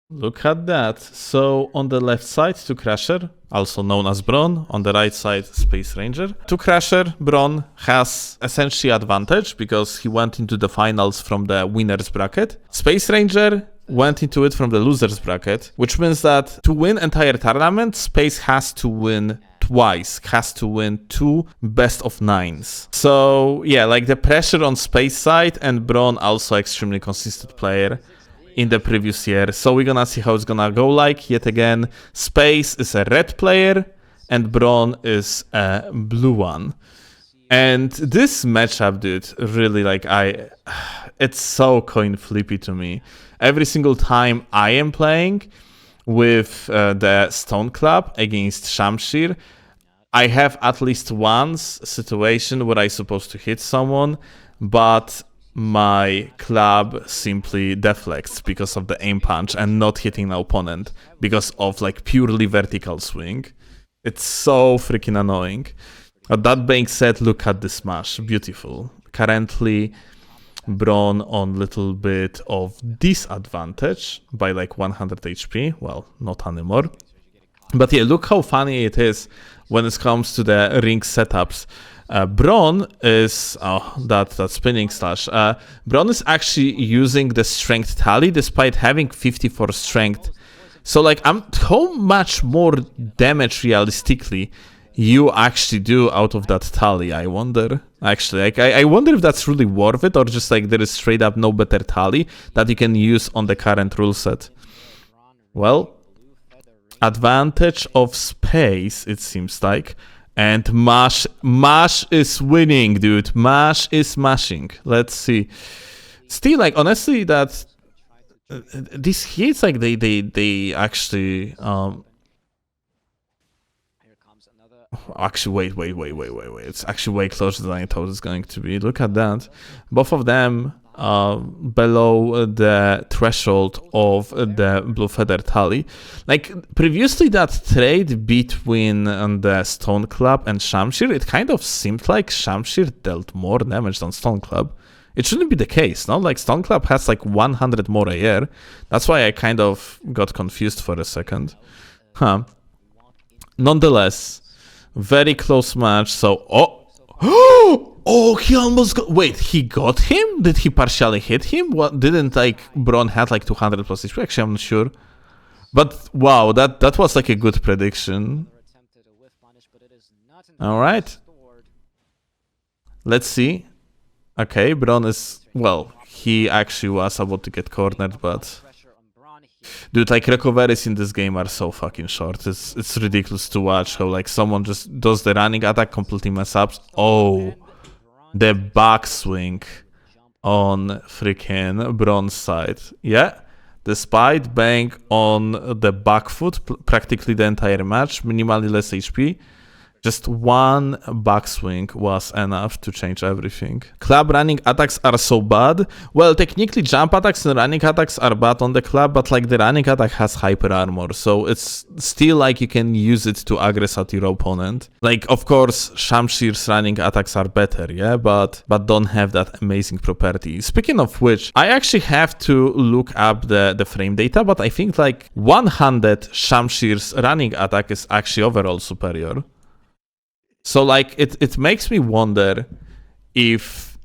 Look at that. So on the left side, to Crusher, also known as Bron. On the right side, Space Ranger. To Crusher, Bron has essentially advantage because he went into the finals from the winner's bracket. Space Ranger went into it from the loser's bracket, which means that to win entire tournament, Space has to win twice, has to win 2 best of 9s. So yeah, like the pressure on Space side, and Bron also extremely consistent player in the previous year. So we're gonna see how it's gonna go like. Yet again, Space is a red player and Bron is a blue one. And this matchup, dude, really like it's so coin flippy to me. Every single time I am playing with the Stone Club against Shamshir, I have at least one situation where I'm supposed to hit someone, but my club simply deflects because of the aim punch and not hitting the opponent because of like purely vertical swing. It's so freaking annoying. That being said, look at this smash. Beautiful. Currently, Bron on little bit of disadvantage by like 100 HP. Well, not anymore. But yeah, look how funny it is when it comes to the ring setups. Bron is that spinning slash. Bron is actually using the strength tally despite having 54 strength. So like, how much more damage realistically you actually do out of that tally? I wonder. Actually, like I wonder if that's really worth it, or just like there is straight up no better tally that you can use on the current rule set. Well, advantage of Space, it seems like. And Mash is winning, dude. Mash is smashing. Let's see. Still, like, honestly, that these hits, like, they actually actually wait. It's actually way closer than I thought it's going to be. Look at that. Both of them below the threshold of the blue feather tally. Like previously, that trade between the Stone Club and Shamshir, it kind of seemed like Shamshir dealt more damage than Stone Club. It shouldn't be the case, no? Like Stone Club has like 100 more a year. That's why I kind of got confused for a second. Nonetheless, very close match. So, oh, he almost got... Wait, he got him? Did he partially hit him? What, didn't, like, Bron had, like, 200 plus HP? Actually, I'm not sure. But, wow, that was, like, a good prediction. Alright. Let's see. Okay, Bron is... Well, he actually was about to get cornered, but... Dude, like, recoveries in this game are so fucking short. It's ridiculous to watch how, like, someone just does the running attack, completely mess up. Oh... The backswing on freaking Bron's side. Yeah, despite bang on the back foot practically the entire match, minimally less HP. Just one backswing was enough to change everything. Club running attacks are so bad. Well, technically jump attacks and running attacks are bad on the club, but like the running attack has hyper armor, so it's still like you can use it to aggress at your opponent. Like, of course, Shamshir's running attacks are better, yeah, but don't have that amazing property. Speaking of which, I actually have to look up the frame data, but I think like 100 Shamshir's running attack is actually overall superior. So, like, it makes me wonder if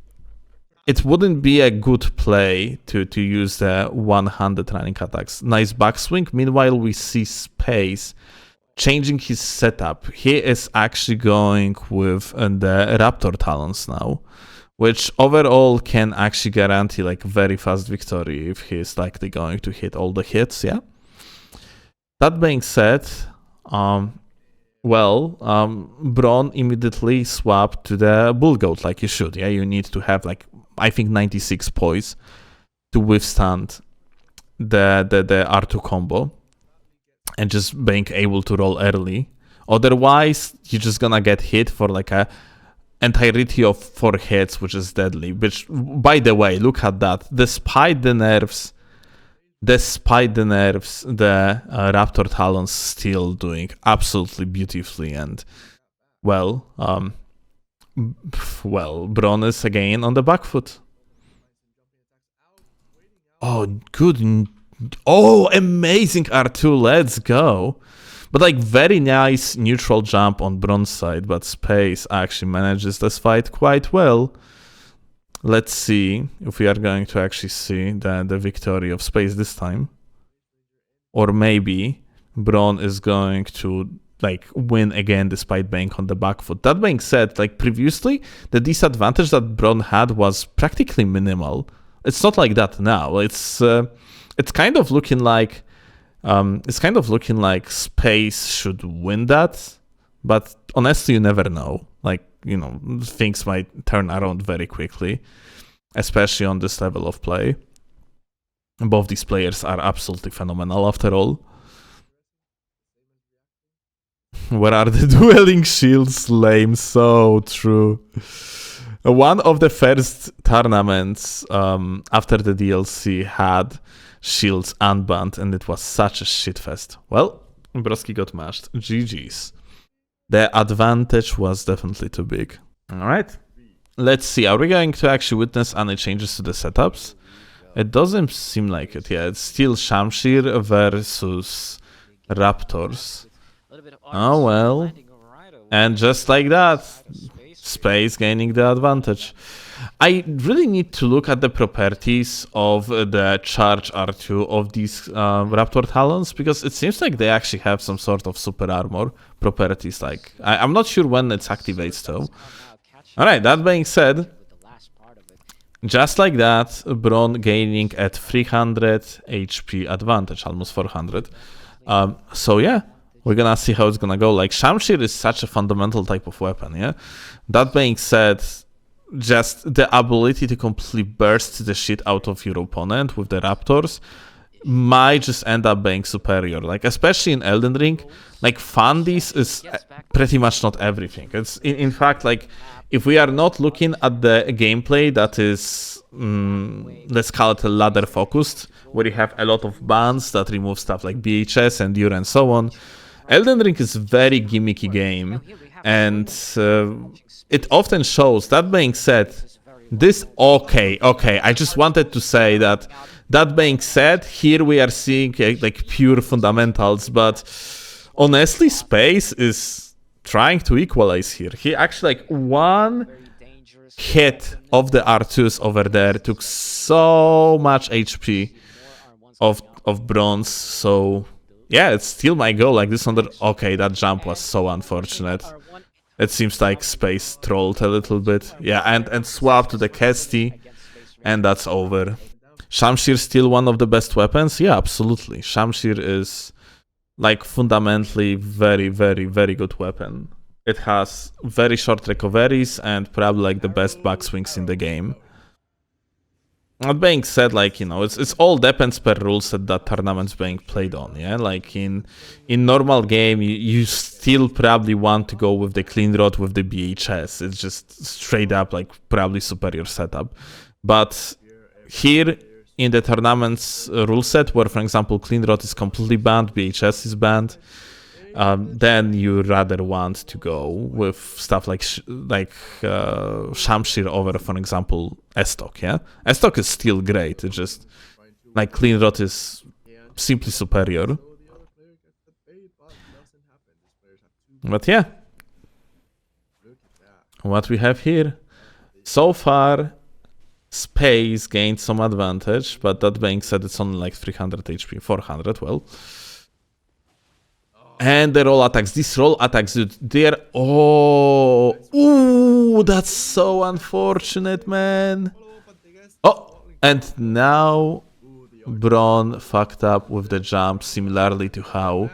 it wouldn't be a good play to use the 100 running attacks. Nice backswing. Meanwhile, we see Space changing his setup. He is actually going with the Raptor Talons now, which overall can actually guarantee, like, very fast victory if he's likely going to hit all the hits, yeah? That being said, Bron immediately swapped to the Bull Goat like you should. Yeah, you need to have like, I think 96 poise to withstand the R2 combo and just being able to roll early. Otherwise, you're just gonna get hit for like a entirety of 4 hits, which is deadly. Which, by the way, look at that. Despite the nerfs, the Raptor Talons still doing absolutely beautifully, and well, Bron is again on the back foot. Oh, good Oh, amazing R2, let's go. But like very nice neutral jump on Bron's side, but Space actually manages this fight quite well. Let's see if we are going to actually see the victory of Space this time. Or maybe Bron is going to like win again despite being on the back foot. That being said, like previously, the disadvantage that Bron had was practically minimal. It's not like that now. It's kind of looking like Space should win that, but honestly, you never know. Like, you know, things might turn around very quickly, especially on this level of play. Both these players are absolutely phenomenal after all. Where are the dueling shields? Lame, so true. One of the first tournaments after the DLC had shields unbanned, and it was such a shitfest. Well, Broski got mashed. GG's. The advantage was definitely too big. Alright. Let's see. Are we going to actually witness any changes to the setups? It doesn't seem like it. Yeah, it's still Shamshir versus Raptors. Oh well. And just like that, Space gaining the advantage. I really need to look at the properties of the Charge R2 of these Raptor Talons, because it seems like they actually have some sort of super armor properties. Like I'm not sure when it activates though. Alright, that being said, just like that, Bron gaining at 300 HP advantage, almost 400. So yeah, we're gonna see how it's gonna go. Like, Shamshir is such a fundamental type of weapon, yeah? That being said, just the ability to completely burst the shit out of your opponent with the Raptors might just end up being superior. Like, especially in Elden Ring, like, Fundis is pretty much not everything. It's, in fact, like, if we are not looking at the gameplay that is, let's call it a ladder focused, where you have a lot of bans that remove stuff like BHS, Endure, and so on, Elden Ring is a very gimmicky game, and it often shows. That being said, this, okay, I just wanted to say that being said, here we are seeing like pure fundamentals, but honestly, Space is trying to equalize here. He actually, like, one hit of the R2s over there took so much HP of bronze, so yeah, it still might go like this on the... Okay, that jump was so unfortunate. It seems like Space trolled a little bit. Yeah, and swapped to the Kesty, and that's over. Shamshir still one of the best weapons? Yeah, absolutely. Shamshir is, like, fundamentally very, very, very good weapon. It has very short recoveries and probably like the best backswings in the game. That being said, like, you know, it's all depends per rule set that tournament's being played on, yeah? Like, in normal game, you still probably want to go with the clean rod with the BHS. It's just straight up, like, probably superior setup. But here, in the tournament's rule set, where, for example, clean rod is completely banned, BHS is banned, then you rather want to go with stuff like Shamshir over, for example, Estok, yeah? Estok is still great, it's just, like, clean rod is simply superior. But yeah, what we have here, so far, Space gained some advantage, but that being said, it's only like 300 HP, 400, well. And the roll attacks. These roll attacks, dude, they're... Oh! Ooh, that's so unfortunate, man. Oh! And now Bron fucked up with the jump, similarly to how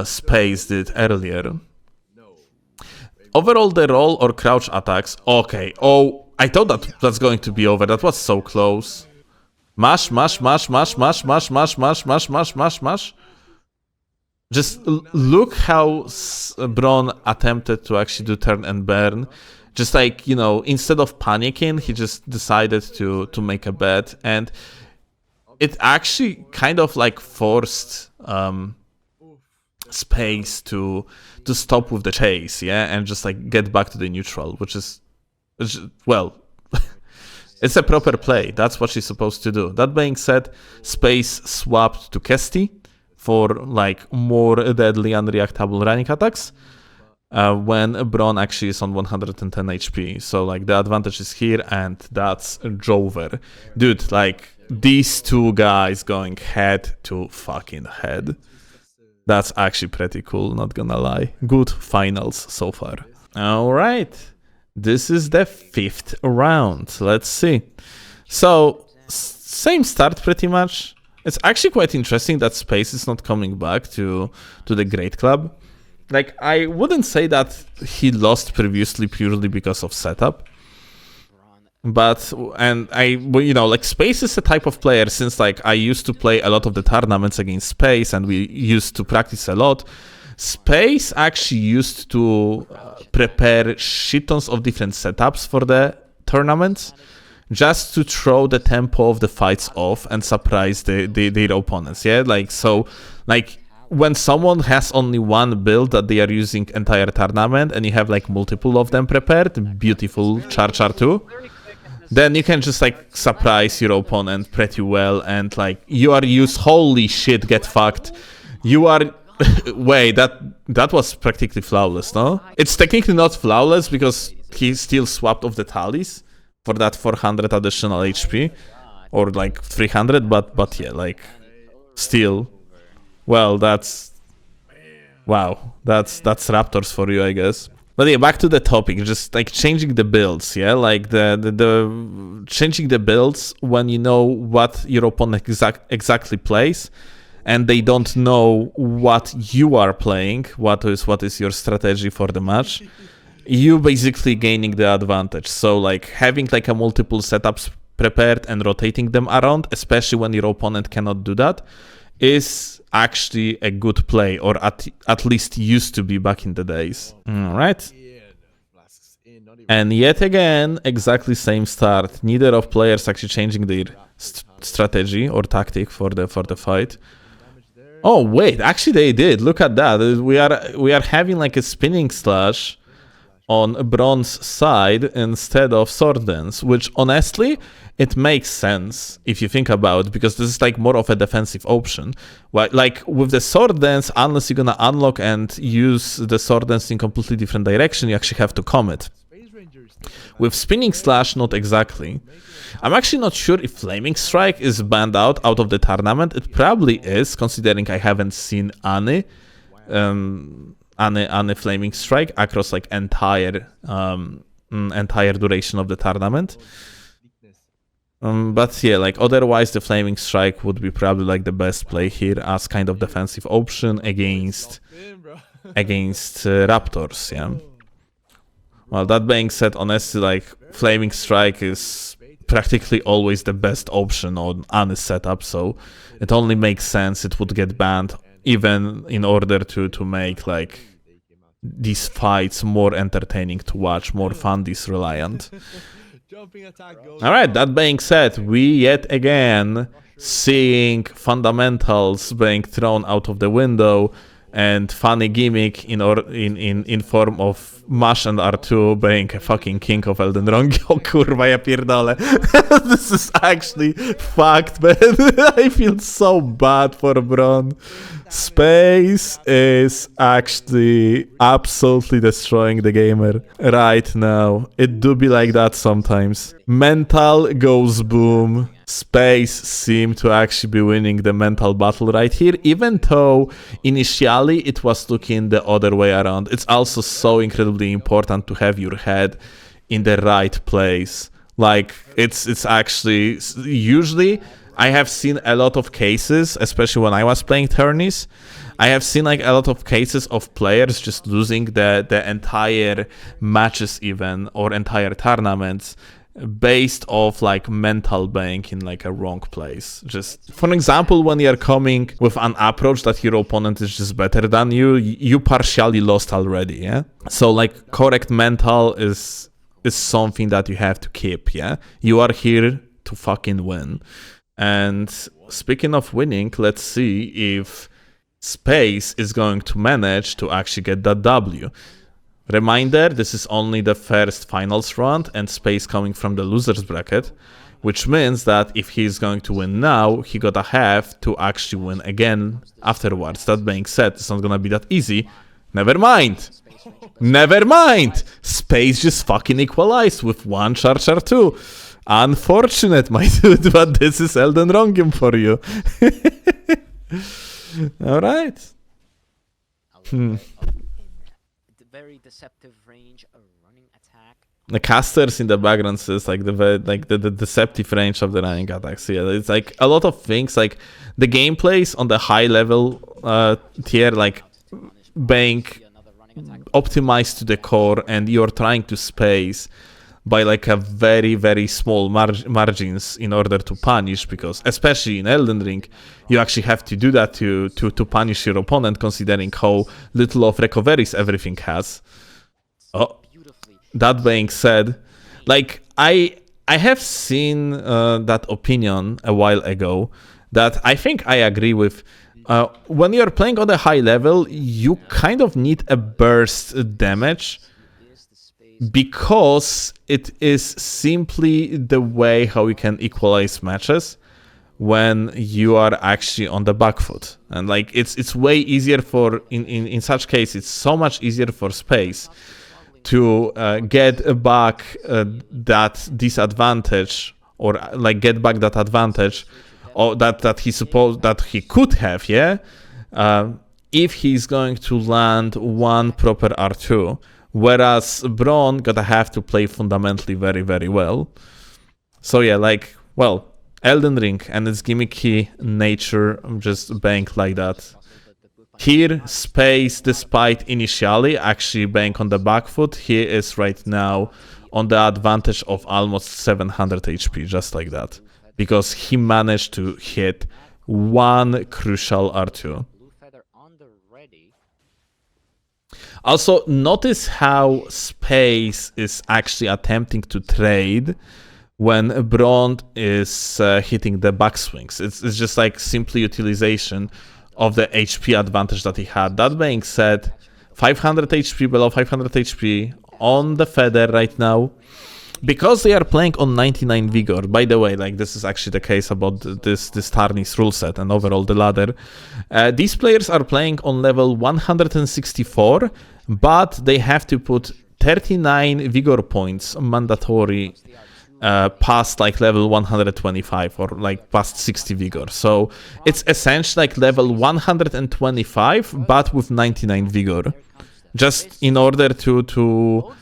Space did earlier. Overall, the roll or crouch attacks... Okay, oh, I thought that's going to be over. That was so close. Mash, mash, mash, mash, mash, mash, mash, mash, mash, mash, mash, mash. Just look how Bron attempted to actually do turn and burn. Just like, you know, instead of panicking, he just decided to make a bet. And it actually kind of like forced Space to stop with the chase, yeah? And just like get back to the neutral, which is, well, It's a proper play. That's what she's supposed to do. That being said, Space swapped to Kesty for like more deadly unreactable running attacks when Bron actually is on 110 HP. So like the advantage is here, and that's Jover. Dude, like these two guys going head to fucking head. That's actually pretty cool, not gonna lie. Good finals so far. Alright. This is the 5th round. Let's see. So, same start pretty much. It's actually quite interesting that Space is not coming back to the Great Club. Like, I wouldn't say that he lost previously purely because of setup. But, and you know, like, Space is a type of player, since, like, I used to play a lot of the tournaments against Space, and we used to practice a lot. Space actually used to prepare shit tons of different setups for the tournaments, just to throw the tempo of the fights off and surprise their opponents, yeah? Like, so, like, when someone has only one build that they are using entire tournament, and you have, like, multiple of them prepared, beautiful Char 2, then you can just, like, surprise your opponent pretty well, and, like, you are used, holy shit, get fucked. You are... Wait, that was practically flawless, no? It's technically not flawless because he still swapped off the tallies for that 400 additional HP, or like 300, but yeah, like still, well, that's wow, that's Raptors for you, I guess. But yeah, back to the topic, just like changing the builds, yeah, like the changing the builds when you know what your opponent exactly plays, and they don't know what you are playing, what is your strategy for the match, you basically gaining the advantage. So like having like a multiple setups prepared and rotating them around, especially when your opponent cannot do that, is actually a good play, or at least used to be back in the days. All right. And yet again, exactly same start. Neither of players actually changing their strategy or tactic for the fight. Oh wait, actually they did. Look at that. We are having like a spinning slash on Bron's side instead of sword dance, which honestly it makes sense if you think about it, because this is like more of a defensive option. Like with the sword dance, unless you're gonna unlock and use the sword dance in completely different direction, you actually have to commit. With spinning slash, not exactly. I'm actually not sure if Flaming Strike is banned out of the tournament. It probably is, considering I haven't seen any Flaming Strike across like entire duration of the tournament. But yeah, like otherwise the Flaming Strike would be probably like the best play here as kind of defensive option against Raptors, yeah. Well, that being said, honestly, like Flaming Strike is practically always the best option on any setup, so it only makes sense it would get banned, even in order to make like these fights more entertaining to watch, more Fundis reliant. Alright, that being said, we yet again seeing fundamentals being thrown out of the window, and funny gimmick in form of Mash and R2 being a fucking king of Elden Ring. O kurwa, ja pierdolę. This is actually fucked, man. I feel so bad for Bron. Space is actually absolutely destroying the gamer right now. It do be like that sometimes. Mental goes boom. Space seemed to actually be winning the mental battle right here, even though initially it was looking the other way around. It's also so incredibly important to have your head in the right place. Like, it's actually, usually I have seen a lot of cases, especially when I was playing tourneys, I have seen like a lot of cases of players just losing the entire matches even, or entire tournaments, based off like mental being in like a wrong place. Just for example, when you're coming with an approach that your opponent is just better than you partially lost already, yeah? So like correct mental is something that you have to keep, yeah? You are here to fucking win. And speaking of winning, let's see if Space is going to manage to actually get that W. Reminder, this is only the first finals round and Space coming from the loser's bracket, which means that if he's going to win now, he gotta have to actually win again afterwards. That being said, it's not gonna be that easy. Never mind! Never mind! Space just fucking equalized with 1 Char 2. Unfortunate, my dude, but this is Elden Ring for you. Alright. Very deceptive range, a running attack. The casters in the background says like the deceptive range of the running attacks. Yeah, it's like a lot of things. Like the gameplays on the high level tier, like being optimized to the core, and you're trying to space by like a very small margins in order to punish, because especially in Elden Ring you actually have to do that to punish your opponent, considering how little of recoveries everything has. Oh, that being said, like I have seen that opinion a while ago that I think I agree with. When you're playing on a high level, you kind of need a burst damage, because it is simply the way how you can equalize matches when you are actually on the back foot. And like it's way easier for in such case, it's so much easier for Space to get back that disadvantage, or like get back that advantage, or that he supposed that he could have, yeah, if he's going to land 1 proper R2. Whereas Bron gotta have to play fundamentally very well. So yeah, like, well, Elden Ring and its gimmicky nature just bank like that. Here, Space, despite initially actually bank on the back foot, he is right now on the advantage of almost 700 HP, just like that. Because he managed to hit 1 crucial R2. Also, notice how Space is actually attempting to trade when Bron is hitting the backswings. It's just like simply utilization of the HP advantage that he had. That being said, 500 HP, below 500 HP on the feather right now. Because they are playing on 99 vigor, by the way, like this is actually the case about this Tarnis rule set and overall the ladder. These players are playing on level 164, but they have to put 39 vigor points mandatory past like level 125 or like past 60 vigor. So it's essentially like level 125, but with 99 vigor, just in order to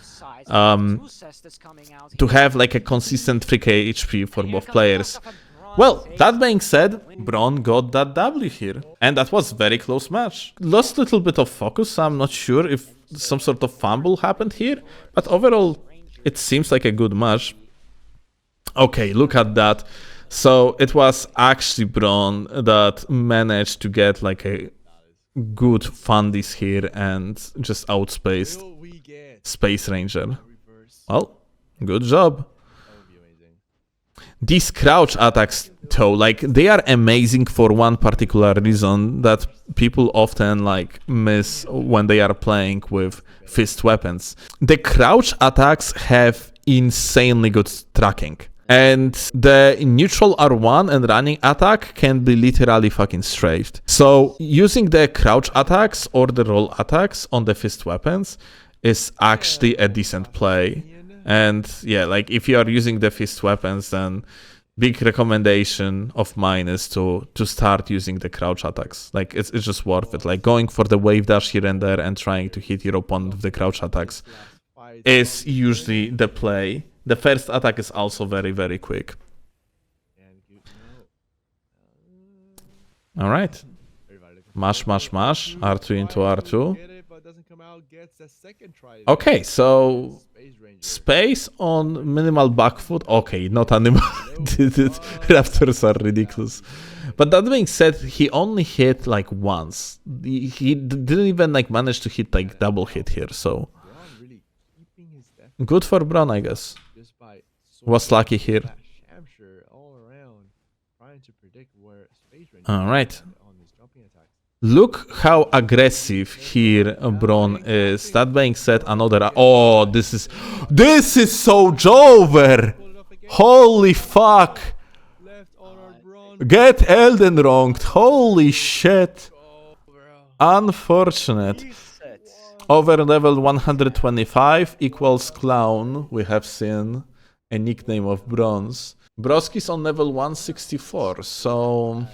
have like a consistent 3k HP for both players. Well, that being said, Bron got that W here, and that was very close match. Lost a little bit of focus, I'm not sure if some sort of fumble happened here, but overall it seems like a good match. Okay, look at that. So it was actually Bron that managed to get like a good fundis here and just outspaced Space Ranger. Well, good job. These crouch attacks, though, like they are amazing for one particular reason that people often like miss when they are playing with fist weapons. The crouch attacks have insanely good tracking. And the neutral R1 and running attack can be literally fucking strafed. So using the crouch attacks or the roll attacks on the fist weapons is actually a decent play. And yeah, like if you are using the fist weapons, then big recommendation of mine is to start using the crouch attacks. Like it's just worth it. Like going for the wave dash here and there and trying to hit your opponent with the crouch attacks is usually the play. The first attack is also very, very quick. All right. Mash, mash, mash. R2 into R2. Okay, so Space on minimal back foot. Okay, not animal. Raptors are ridiculous. But that being said, he only hit like once. He didn't even like manage to hit like double hit here. So good for Bron, I guess. Was lucky here. All right. Look how aggressive here Bron is. That being said, another... Oh, this is so Jover! Holy fuck! Get Elden wronged. Holy shit. Unfortunate. Over level 125 equals clown. We have seen a nickname of bronze. Broski's on level 164, so...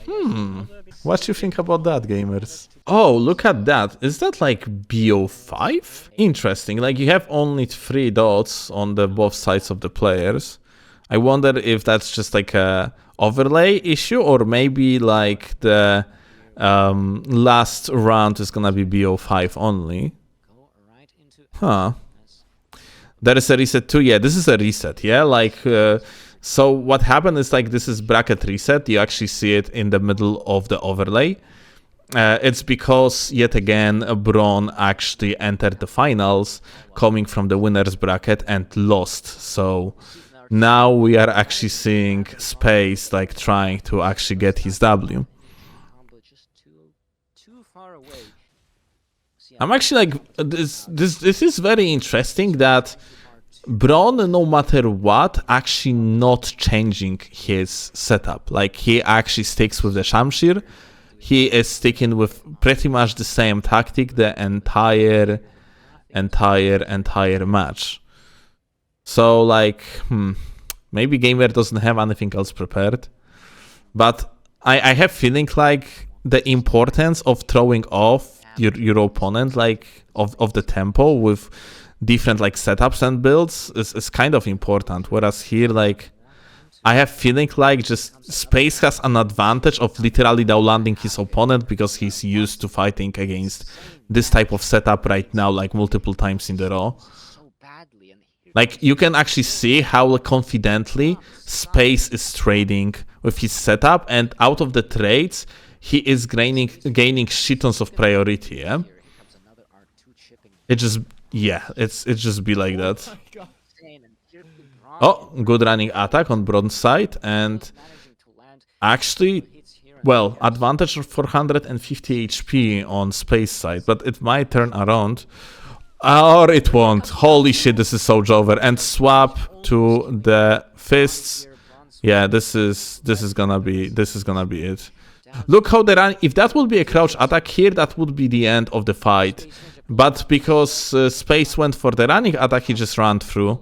What you think about that, gamers? Oh, look at that. Is that like BO5? Interesting. Like, you have only 3 dots on the both sides of the players. I wonder if that's just like a overlay issue, or maybe like the last round is gonna be BO5 only. Huh. There is a reset too. Yeah, this is a reset. Yeah, like... So what happened is, like, this is bracket reset. You actually see it in the middle of the overlay. It's because, yet again, Bron actually entered the finals coming from the winner's bracket and lost. So now we are actually seeing Space, like, trying to actually get his W. I'm actually like, this is very interesting that Bron, no matter what, actually not changing his setup. Like, he actually sticks with the Shamshir. He is sticking with pretty much the same tactic the entire match. So, like, maybe Gamer doesn't have anything else prepared. But I have feeling like the importance of throwing off your opponent, like, of the tempo with different like setups and builds is kind of important, whereas here, like, I have feeling like just Space has an advantage of literally downlanding his opponent because he's used to fighting against this type of setup right now, like multiple times in a row. Like, you can actually see how confidently Space is trading with his setup, and out of the trades he is gaining shitons of priority. Yeah, it just... Yeah, it's just be like that. Oh, good running attack on Bron's side, and actually, well, advantage of 450 HP on Space side, but it might turn around. Or it won't. Holy shit, this is so Jover. And swap to the fists. Yeah, this is gonna be it. Look how the run... If that would be a crouch attack here, that would be the end of the fight. But because Space went for the running attack, he just ran through.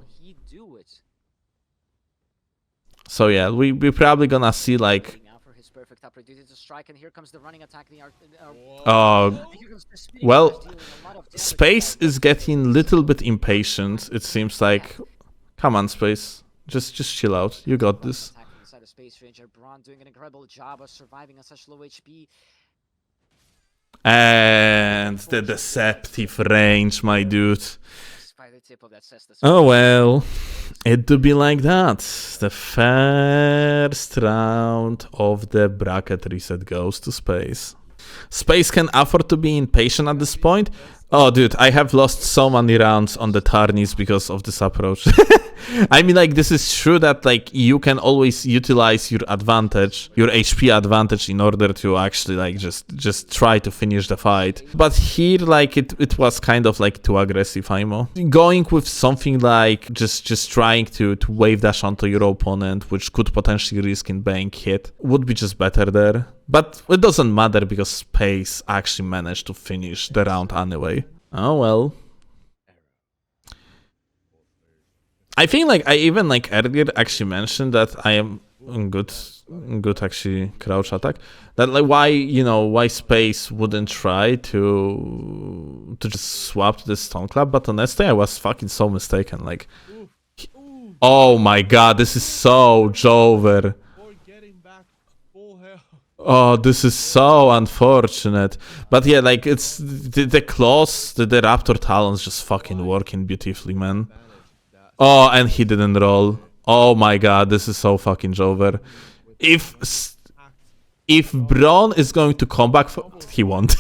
So yeah, we probably gonna see, like... Well, Space is getting a little bit impatient, it seems like. Come on, Space. Just chill out. You got this. Bron doing an incredible job of surviving on such low HP. And the deceptive range, my dude. Oh well, it do be like that. The first round of the bracket reset goes to Space. Space can afford to be impatient at this point. Oh, dude, I have lost so many rounds on the tourneys because of this approach. I mean, like, this is true that, like, you can always utilize your advantage, your HP advantage, in order to actually, like, just try to finish the fight. But here, like, it was kind of, like, too aggressive, Imo. Going with something like just trying to wave dash onto your opponent, which could potentially risk in being hit, would be just better there. But it doesn't matter because Space actually managed to finish the round anyway. Oh well. I think, like, I even, like, earlier actually mentioned that I am good actually crouch attack. That, like, why Space wouldn't try to just swap to the Stone Club, but honestly I was fucking so mistaken. Like, oh my god, this is so Jover. Oh, this is so unfortunate. But yeah, like, it's the claws, the Raptor Talons just fucking working beautifully, man. Oh, and he didn't roll. Oh my god, this is so fucking Jover. If Bron is going to come back, he won't.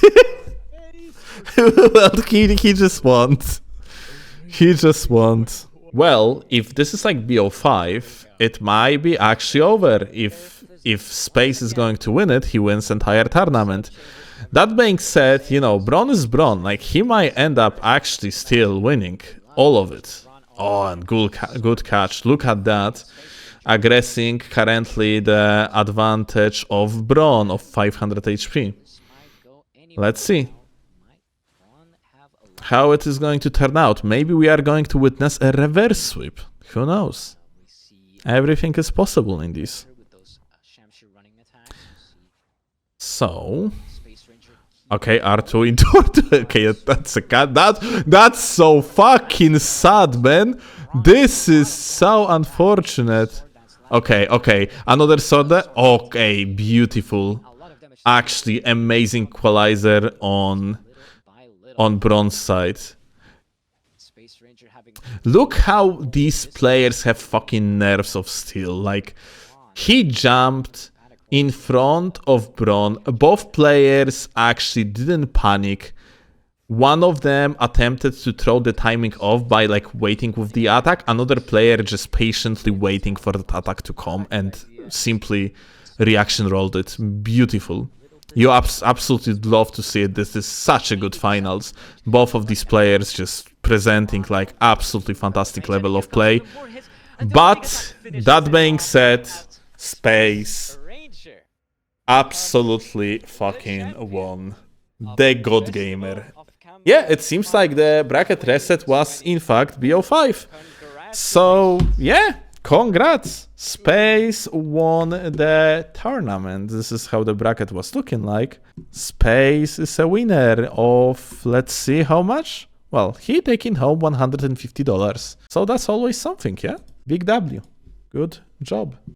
Well, he just won't. He just won't. Well, if this is like BO5, it might be actually over. If Space is going to win it, he wins the entire tournament. That being said, you know, Bron is Bron. Like, he might end up actually still winning all of it. Oh, and good catch. Look at that. Aggressing currently the advantage of Bron of 500 HP. Let's see how it is going to turn out. Maybe we are going to witness a reverse sweep. Who knows? Everything is possible in this. So, okay, R2 into R2. Okay, that's a cat. That's so fucking sad, man. This is so unfortunate. Okay, another sword. Okay, beautiful. Actually, amazing equalizer on Bron's side. Look how these players have fucking nerves of steel. Like, he jumped in front of Bron. Both players actually didn't panic. One of them attempted to throw the timing off by like waiting with the attack. Another player just patiently waiting for that attack to come and simply reaction rolled it. Beautiful. You absolutely love to see it. This is such a good finals. Both of these players just presenting like absolutely fantastic level of play. But that being said, Space absolutely fucking won. The God Gamer. Yeah, it seems like the bracket reset was in fact BO5. So yeah, congrats. Space won the tournament. This is how the bracket was looking like. Space is a winner of, let's see how much? Well, he taking home $150. So that's always something, yeah? Big W. Good job.